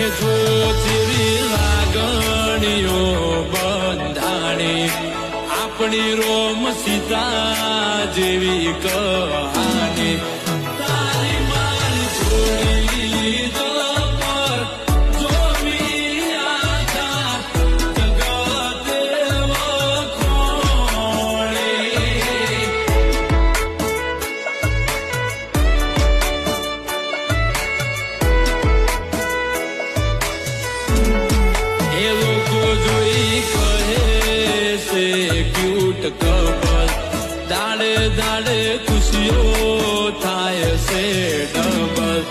જો જેવી લાગણીઓ બંધાણી આપણી રોમ સીતા જેવી કહાની તારી મારી છોડી પર જોવી આશા જગતે વખોણી એ લોકો જોઈ કહે છે ક્યુટ કપલ દાડે દાડે ખુશીઓ થાય છે ડબલ